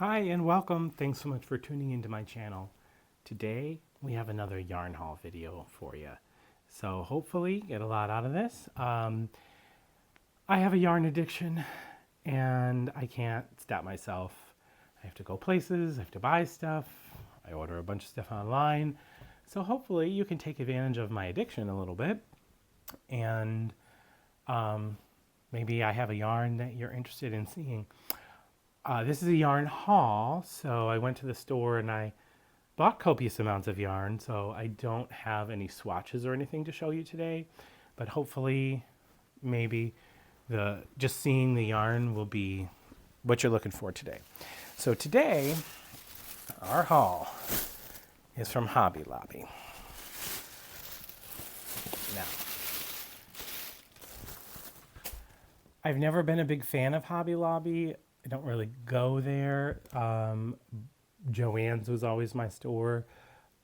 Hi and welcome. Thanks so much for tuning into my channel. Today we have another yarn haul video for you. So hopefully get a lot out of this. I have a yarn addiction and I can't stop myself. I have to go places, I have to buy stuff, I order a bunch of stuff online. So hopefully you can take advantage of my addiction a little bit and maybe I have a yarn that you're interested in seeing. This is a yarn haul, so I went to the store and I bought copious amounts of yarn, so I don't have any swatches or anything to show you today, but hopefully maybe just seeing the yarn will be what you're looking for today. So today, our haul is from Hobby Lobby. Now, I've never been a big fan of Hobby Lobby. I don't really go there. Joann's was always my store,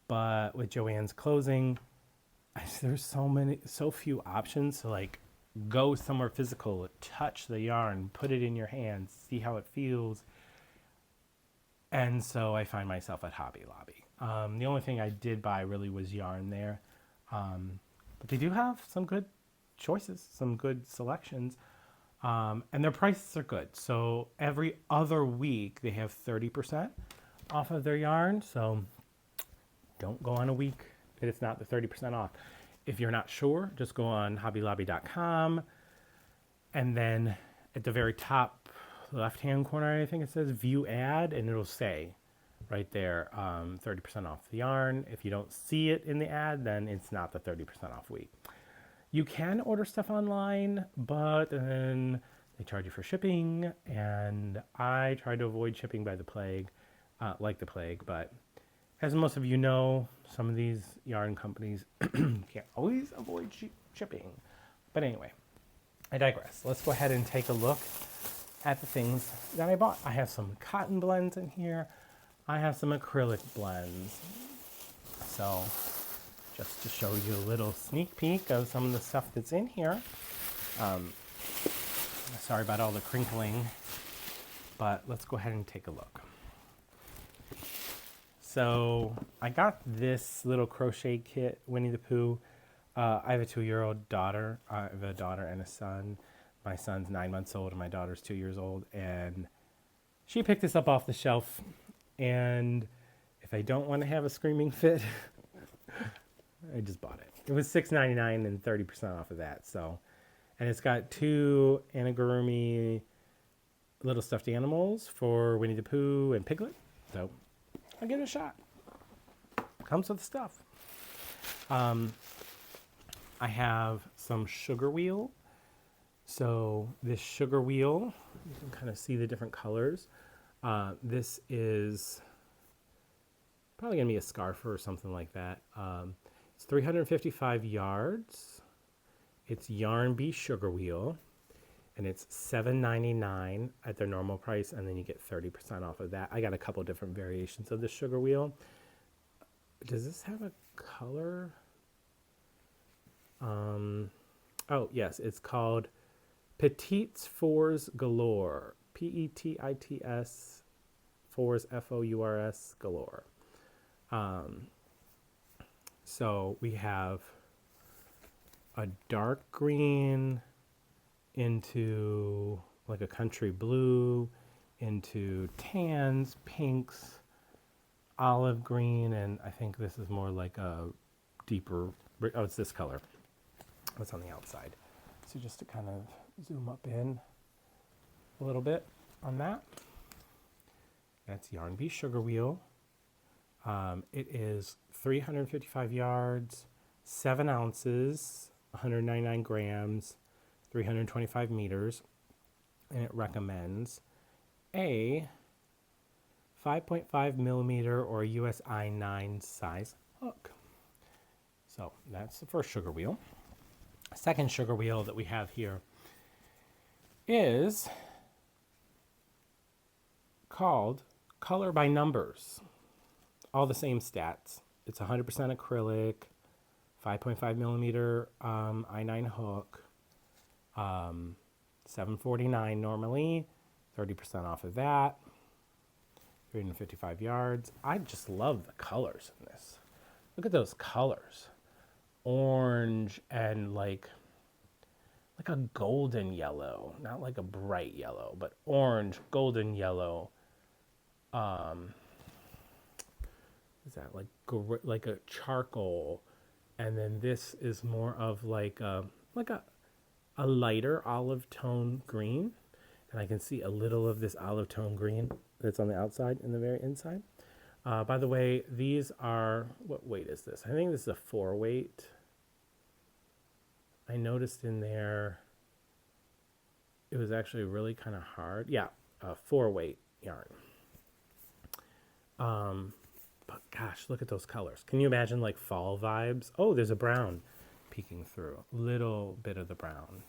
but with Joann's closing, there's so few options to like go somewhere physical, touch the yarn, put it in your hands, see how it feels. And so I find myself at Hobby Lobby. The only thing I did buy really was yarn there. But they do have some good choices, some good selections. And their prices are good. So every other week they have 30% off of their yarn. So don't go on a week that it's not the 30% off. If you're not sure, just go on hobbylobby.com. And then at the very top left-hand corner, I think it says view ad, and it'll say right there 30% off the yarn. If you don't see it in the ad, then it's not the 30% off week. You can order stuff online, but then they charge you for shipping, and I try to avoid shipping by the plague, like the plague, but as most of you know, some of these yarn companies can't always avoid shipping. But anyway, I digress. Let's go ahead and take a look at the things that I bought. I have some cotton blends in here. I have some acrylic blends. So just to show you a little sneak peek of some of the stuff that's in here. Sorry about all the crinkling, but let's go ahead and take a look. So I got this little crochet kit, Winnie the Pooh. I have a 2-year-old daughter. I have a daughter and a son. My son's 9 months old and my daughter's 2 years old. And she picked this up off the shelf. And if I don't want to have a screaming fit, I just bought it. It was $6.99 and 30% off of that. So, and it's got 2 amigurumi little stuffed animals for Winnie the Pooh and Piglet. So I'll give it a shot. Comes with stuff. I have some Sugarwheel. So this Sugarwheel, you can kind of see the different colors. This is probably going to be a scarf or something like that. It's 355 yards. It's Yarn Bee Sugarwheel, and it's $7.99 at their normal price, and then you get 30% off of that. I got a couple different variations of the Sugarwheel. Does this have a color? Oh, yes, it's called Petites Fours Galore. Petits Fours, Fours Galore. So we have a dark green into like a country blue, into tans, pinks, olive green, and I think this is more like a deeper, oh, it's this color. What's on the outside? So just to kind of zoom up in a little bit on that. That's Yarn Bee Sugarwheel. It is 355 yards, 7 ounces, 199 grams, 325 meters, and it recommends a 5.5 millimeter or US I9 size hook. So that's the first Sugarwheel. Second Sugarwheel that we have here is called Color by Numbers. All the same stats. It's 100% acrylic, 5.5 millimeter I9 hook, $7.49 normally, 30% off of that. 355 yards. I just love the colors in this. Look at those colors. Orange and like a golden yellow, not like a bright yellow, but orange, golden yellow. Is that like a charcoal? And then this is more of like a lighter olive tone green. And I can see a little of this olive tone green that's on the outside and the very inside. By the way, these are, what weight is this? I think this is a 4 weight. I noticed in there, it was actually really kind of hard. Yeah, a 4 weight yarn. But gosh, look at those colors. Can you imagine like fall vibes? Oh, there's a brown peeking through. Little bit of the brown.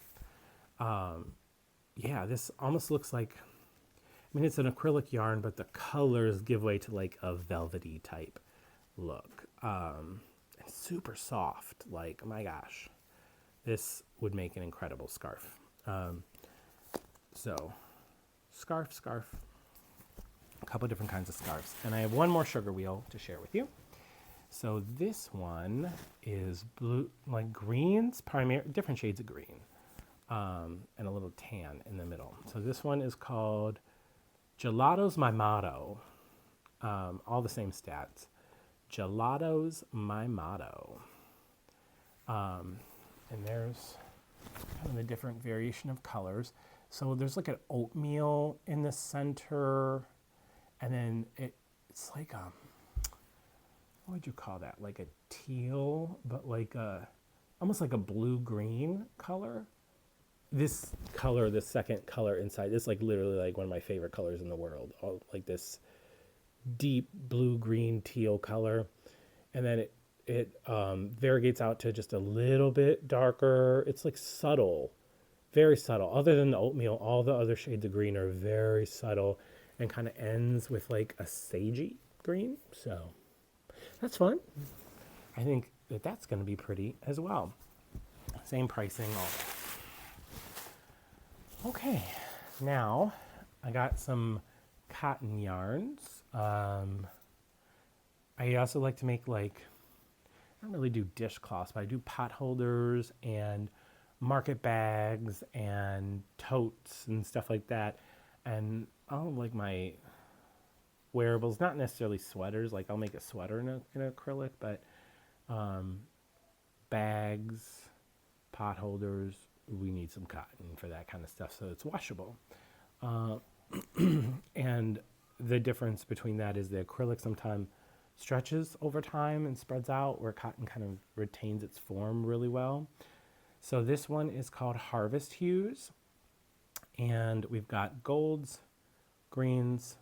Yeah, this almost looks like, I mean, it's an acrylic yarn, but the colors give way to like a velvety type look. It's super soft. Like, oh my gosh, this would make an incredible scarf. So, scarf. A couple of different kinds of scarves. And I have one more sugar wheel to share with you. So this one is blue, like greens, different shades of green, and a little tan in the middle. So this one is called Gelato's My Motto. All the same stats. Gelato's My Motto. And there's kind of a different variation of colors. So there's like an oatmeal in the center. And then it's like what would you call that? Like a teal, but like almost like a blue-green color. This color, the second color inside, this is like literally like one of my favorite colors in the world. Like this deep blue-green teal color. And then it variegates out to just a little bit darker. It's like subtle, very subtle. Other than the oatmeal, all the other shades of green are very subtle. And kind of ends with like a sagey green. So that's fun. I think that's going to be pretty as well. Same pricing, all that. Okay, now I got some cotton yarns. I also like to make like, I don't really do dishcloths, but I do pot holders and market bags and totes and stuff like that. And I'll like my wearables, not necessarily sweaters. Like I'll make a sweater in acrylic, but bags, pot holders, we need some cotton for that kind of stuff. So it's washable. And the difference between that is the acrylic sometimes stretches over time and spreads out, where cotton kind of retains its form really well. So this one is called Harvest Hues. And we've got golds, greens,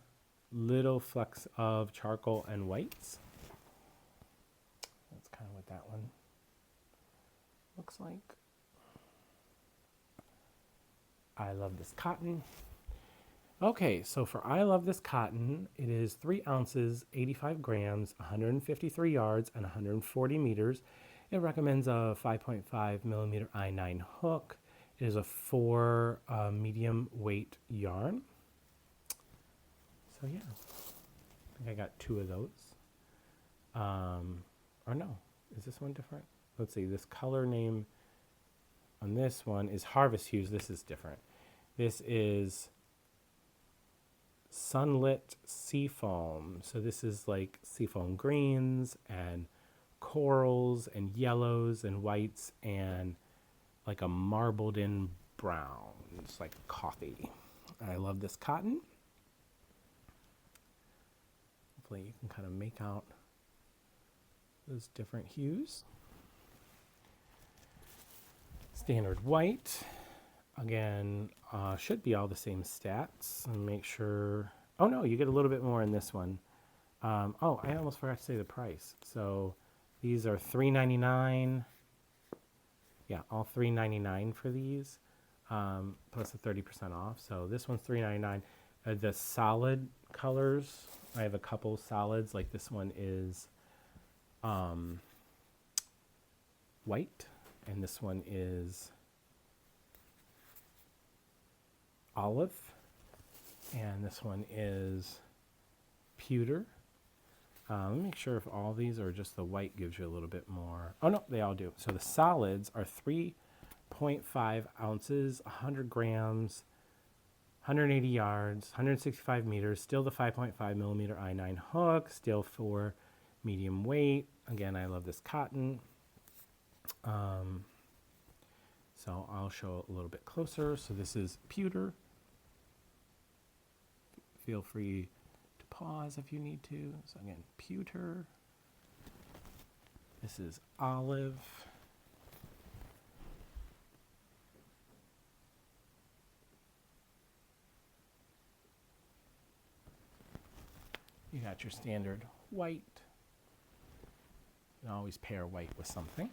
little flecks of charcoal and whites. That's kind of what that one looks like. I love this cotton. Okay, so for I love this cotton, it is 3 ounces, 85 grams, 153 yards, and 140 meters. It recommends a 5.5 millimeter I9 hook. It is a 4 medium weight yarn. So yeah, I think I got 2 of those. Or no, is this one different? Let's see, this color name on this one is Harvest Hues. This is different. This is Sunlit Seafoam. So this is like seafoam greens and corals and yellows and whites and like a marbled in brown. It's like coffee. I love this cotton. Hopefully you can kind of make out those different hues. Standard white. Again, should be all the same stats. And make sure, oh no, you get a little bit more in this one. Oh, I almost forgot to say the price. So these are $3.99. Yeah, all $3.99 for these, plus a 30% off. So this one's $3.99. The solid colors, I have a couple solids. Like this one is white, and this one is olive, and this one is pewter. Let me make sure if all these are just the white gives you a little bit more. Oh no, they all do. So the solids are 3.5 ounces, 100 grams, 180 yards, 165 meters, still the 5.5 millimeter I9 hook, still for medium weight. Again, I love this cotton. So I'll show a little bit closer. So this is pewter. Feel free to pause if you need to. So again, pewter. This is olive. You got your standard white. You can always pair white with something.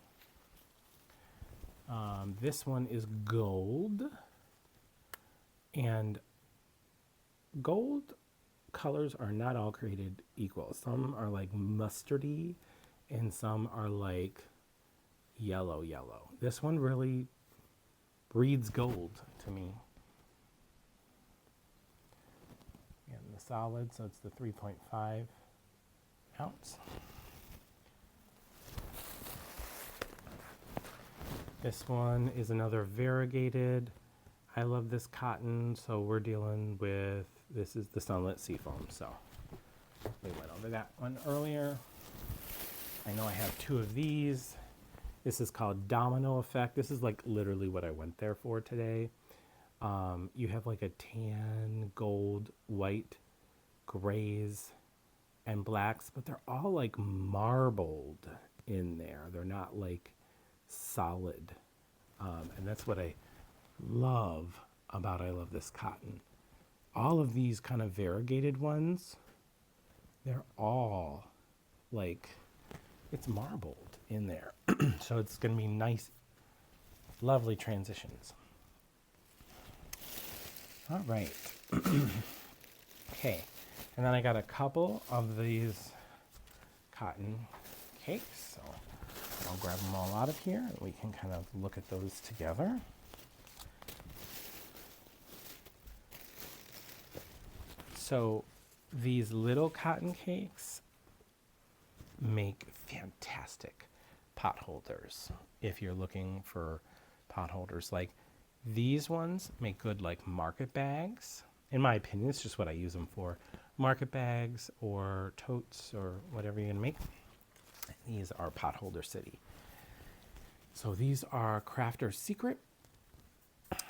This one is gold. And gold colors are not all created equal. Some are like mustardy and some are like yellow. This one really breeds gold to me. And the solid, so it's the 3.5 ounce. This one is another variegated. I love this cotton, so we're dealing with, this is the Sunlit Seafoam, so we went over that one earlier. I know I have two of these. This is called Domino Effect. This is like literally what I went there for today. You have like a tan, gold, white, grays, and blacks, but they're all like marbled in there. They're not like solid. And that's what I love about I Love This Cotton. All of these kind of variegated ones, they're all like, it's marbled in there. So it's going to be nice, lovely transitions. All right. Okay. And then I got a couple of these cotton cakes. So I'll grab them all out of here and we can kind of look at those together. So these little cotton cakes make fantastic pot holders if you're looking for pot holders. Like these ones make good like market bags. In my opinion, it's just what I use them for. Market bags or totes or whatever you're gonna make. These are pot holder city. So these are Crafter Secret.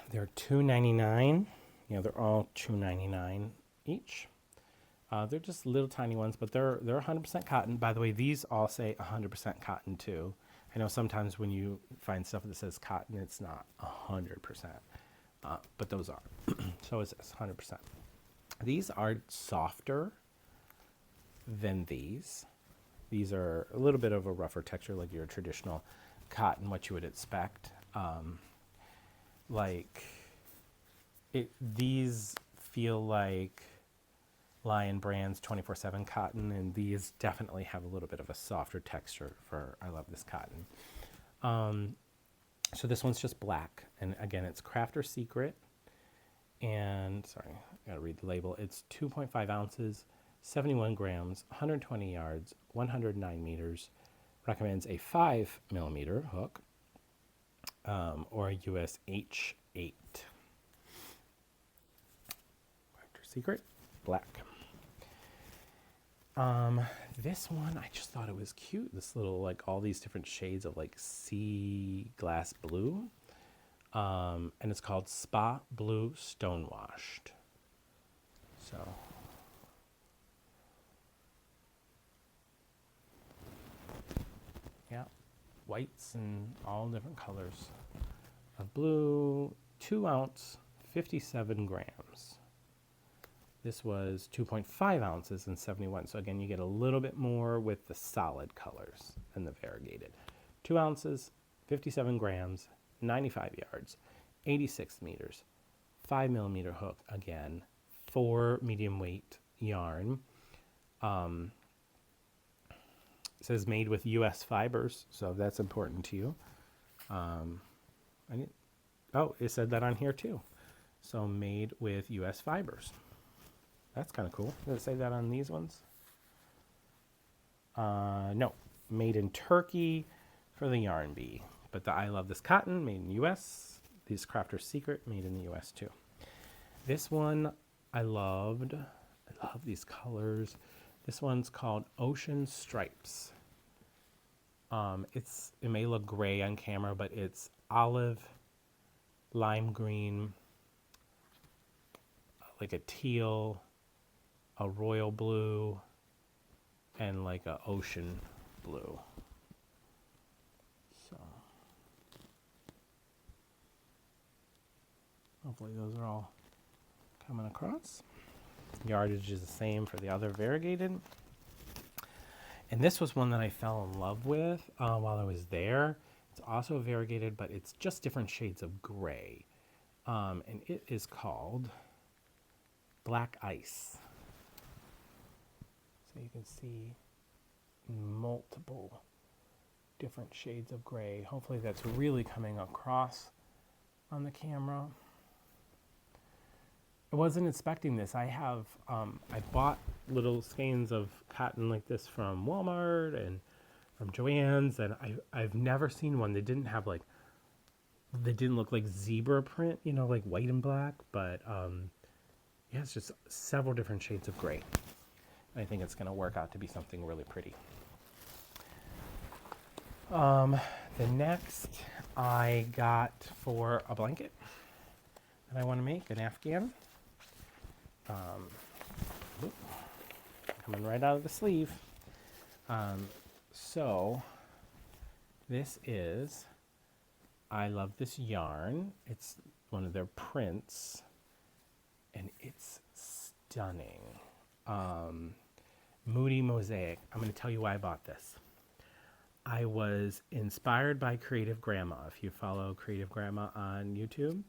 They're $2.99. You know, they're all $2.99 each. They're just little tiny ones, but they're 100% cotton. By the way, these all say 100% cotton too. I know sometimes when you find stuff that says cotton, it's not 100%, but those are. So it's 100%. These are softer than these. These are a little bit of a rougher texture, like your traditional cotton, what you would expect. These feel like Lion Brand's 24/7 cotton, and these definitely have a little bit of a softer texture for I Love This Cotton. So this one's just black, and again, it's Crafter Secret. And sorry, I gotta read the label. It's 2.5 ounces, 71 grams, 120 yards, 109 meters. Recommends a 5 millimeter hook or a US H8. Crafter Secret, black. This one, I just thought it was cute. This little, like all these different shades of like sea glass blue. And it's called Spa Blue Stonewashed. So. Yeah, whites and all different colors of blue, 2 ounce, 57 grams. This was 2.5 ounces and 71. So again, you get a little bit more with the solid colors than the variegated. 2 ounces, 57 grams, 95 yards, 86 meters, 5 millimeter hook again, 4 medium weight yarn. It says made with US fibers, so that's important to you. It said that on here too. So made with US fibers. that's kind of cool. Does it say that on these ones? No, made in Turkey for the yarn bee. But the I Love This Cotton, made in the US. These Crafter's Secret, made in the US too. This one I loved. I love these colors. This one's called Ocean Stripes. It may look gray on camera, but it's olive, lime green, like a teal, a royal blue, and like a ocean blue. So hopefully those are all coming across. Yardage is the same for the other variegated. And this was one that I fell in love with while I was there. It's also variegated, but it's just different shades of gray. And it is called Black Ice. So you can see multiple different shades of gray. Hopefully that's really coming across on the camera. I wasn't expecting this. I bought little skeins of cotton like this from Walmart and from Joann's, and I've never seen one that didn't have like, they didn't look like zebra print, you know, like white and black, but yeah, it's just several different shades of gray. I think it's going to work out to be something really pretty. The next I got for a blanket that I want to make, an Afghan. Coming right out of the sleeve. So this is, I Love This Yarn. It's one of their prints, and it's stunning. Moody Mosaic. I'm going to tell you why I bought this. I was inspired by Creative Grandma. If you follow Creative Grandma on YouTube,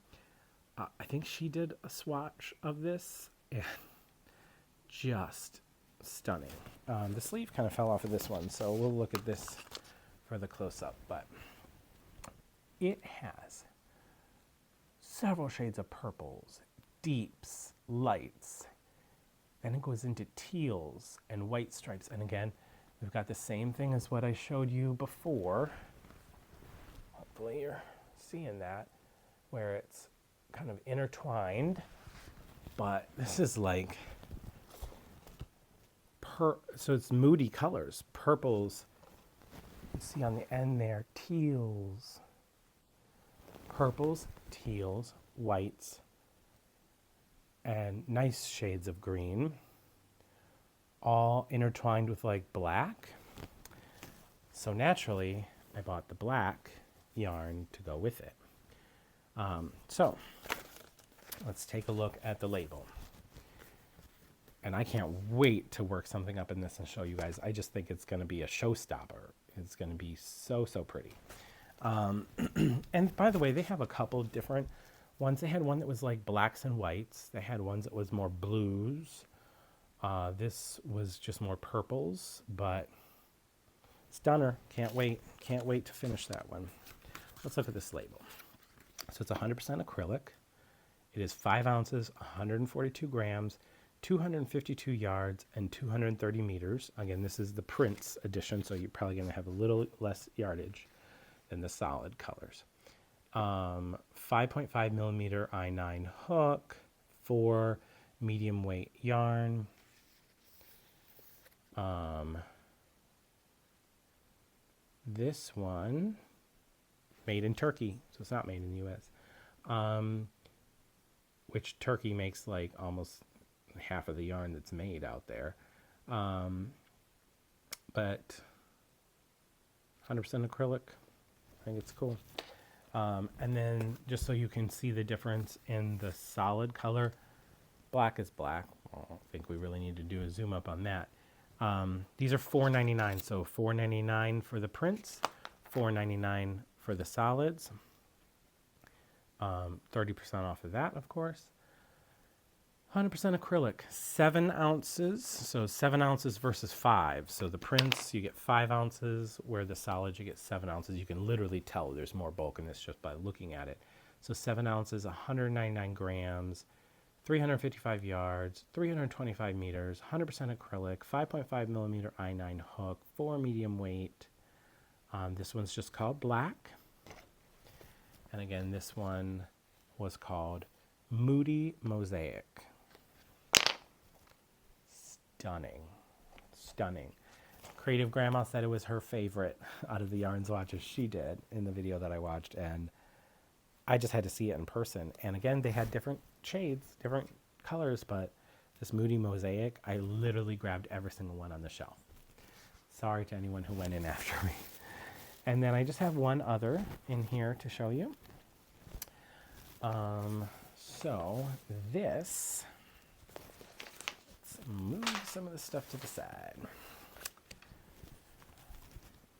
I think she did a swatch of this, and just stunning. The sleeve kind of fell off of this one, so we'll look at this for the close-up, but it has several shades of purples, deeps, lights. Then it goes into teals and white stripes. And again, we've got the same thing as what I showed you before. Hopefully you're seeing that, where it's kind of intertwined. But this is like, so it's moody colors, purples. You see on the end there, teals, purples, teals, whites, and nice shades of green, all intertwined with like black. So naturally, I bought the black yarn to go with it. So let's take a look at the label. And I can't wait to work something up in this and show you guys. I just think it's going to be a showstopper. It's going to be so, so pretty. And by the way, they have a couple different ones. They had one that was like blacks and whites. They had ones that was more blues. This was just more purples, but stunner. Can't wait. Can't wait to finish that one. Let's look at this label. So it's 100% acrylic. It is 5 ounces, 142 grams, 252 yards, and 230 meters. Again, this is the Prince edition, so you're probably going to have a little less yardage than the solid colors. 5.5 millimeter I9 hook, 4 medium weight yarn. This one, made in Turkey, so it's not made in the U.S., which Turkey makes like almost half of the yarn that's made out there. But 100% acrylic, I think it's cool. And then just so you can see the difference in the solid color, black is black. I don't think we really need to do a zoom up on that. These are $4.99, so $4.99 for the prints, $4.99 for the solids. 30% off of that, of course. 100% acrylic, 7 ounces, so 7 ounces versus 5. So the prints, you get 5 ounces, where the solids, you get 7 ounces. You can literally tell there's more bulk in this just by looking at it. So 7 ounces, 199 grams, 355 yards, 325 meters, 100% acrylic, 5.5 millimeter I9 hook, 4 medium weight. This one's just called Black. And again, this one was called Moody Mosaic. Stunning. Stunning. Creative Grandma said it was her favorite out of the yarn swatches she did in the video that I watched, and I just had to see it in person. And again, they had different shades, different colors, but this Moody Mosaic, I literally grabbed every single one on the shelf. Sorry to anyone who went in after me. And then I just have one other in here to show you. So this, let's move some of the stuff to the side.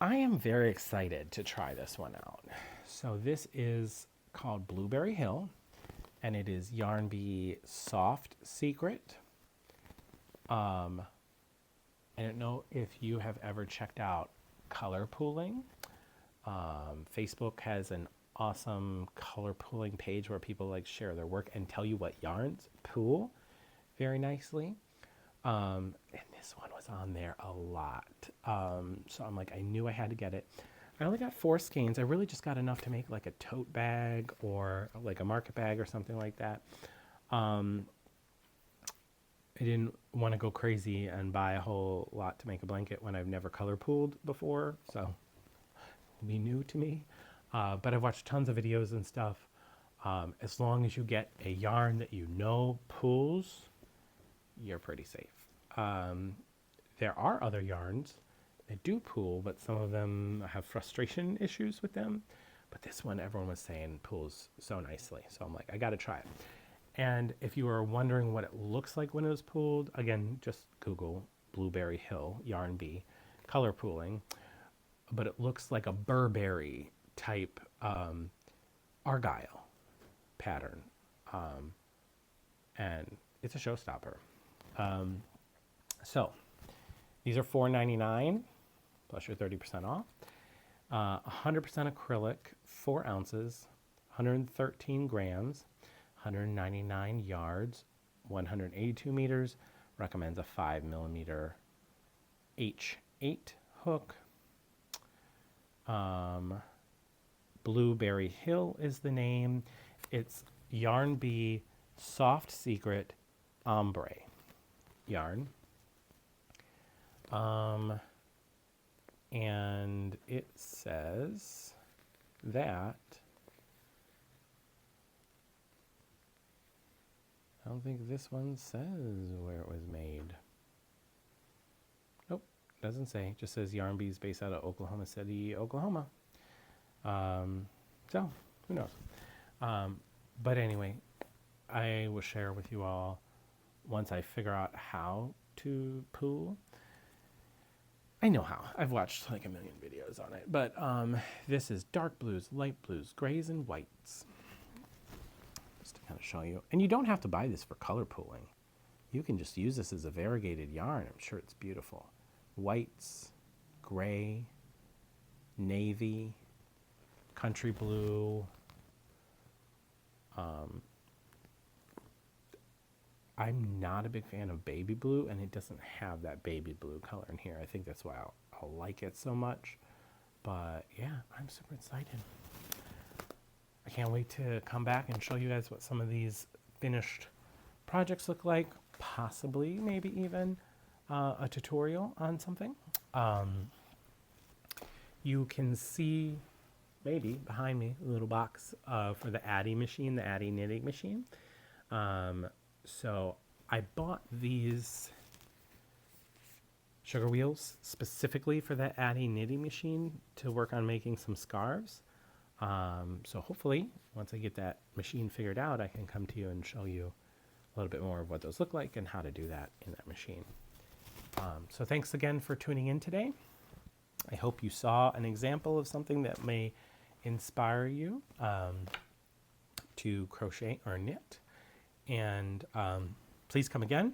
I am very excited to try this one out. So this is called Blueberry Hill, and it is Yarn Bee Soft Secret. I don't know if you have ever checked out color pooling. Facebook has an awesome color pooling page where people like share their work and tell you what yarns pool very nicely. And this one was on there a lot. So I'm like, I knew I had to get it. I only got 4 skeins. I really just got enough to make like a tote bag or like a market bag or something like that. I didn't want to go crazy and buy a whole lot to make a blanket when I've never color pooled before. So it'll be new to me. But I've watched tons of videos and stuff. As long as you get a yarn that you know pools, you're pretty safe. There are other yarns that do pool, but some of them have frustration issues with them. But this one, everyone was saying pools so nicely. So I'm like, I got to try it. And if you are wondering what it looks like when it was pooled, again, just Google Blueberry Hill Yarn Bee color pooling. But it looks like a Burberry type argyle pattern. And it's a showstopper. So these are $4.99 plus your 30% off. 100% acrylic, 4 ounces, 113 grams, 199 yards, 182 meters. Recommends a 5 millimeter H8 hook. Blueberry Hill is the name. It's Yarn Bee Soft Secret Ombre yarn. And it says that, I don't think this one says where it was made. Nope, doesn't say. It just says Yarn Bee is based out of Oklahoma City, Oklahoma. So, who knows? But anyway, I will share with you all once I figure out how to pool. I know how. I've watched like a million videos on it. But this is dark blues, light blues, grays, and whites. Just to kind of show you. And you don't have to buy this for color pooling. You can just use this as a variegated yarn. I'm sure it's beautiful. Whites, gray, navy, country blue. I'm not a big fan of baby blue, and it doesn't have that baby blue color in here. I think that's why I'll like it so much. But yeah, I'm super excited. I can't wait to come back and show you guys what some of these finished projects look like. Possibly, maybe even a tutorial on something. You can see maybe behind me a little box for the Addy machine, the Addy knitting machine. So I bought these sugar wheels specifically for that Addy knitting machine to work on making some scarves. So hopefully once I get that machine figured out, I can come to you and show you a little bit more of what those look like and how to do that in that machine. So thanks again for tuning in today. I hope you saw an example of something that may inspire you to crochet or knit. And please come again.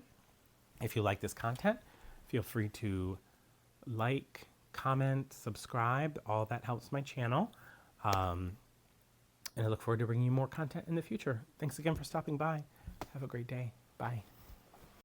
If you like this content, feel free to like, comment, subscribe. All that helps my channel. And I look forward to bringing you more content in the future. Thanks again for stopping by. Have a great day. Bye.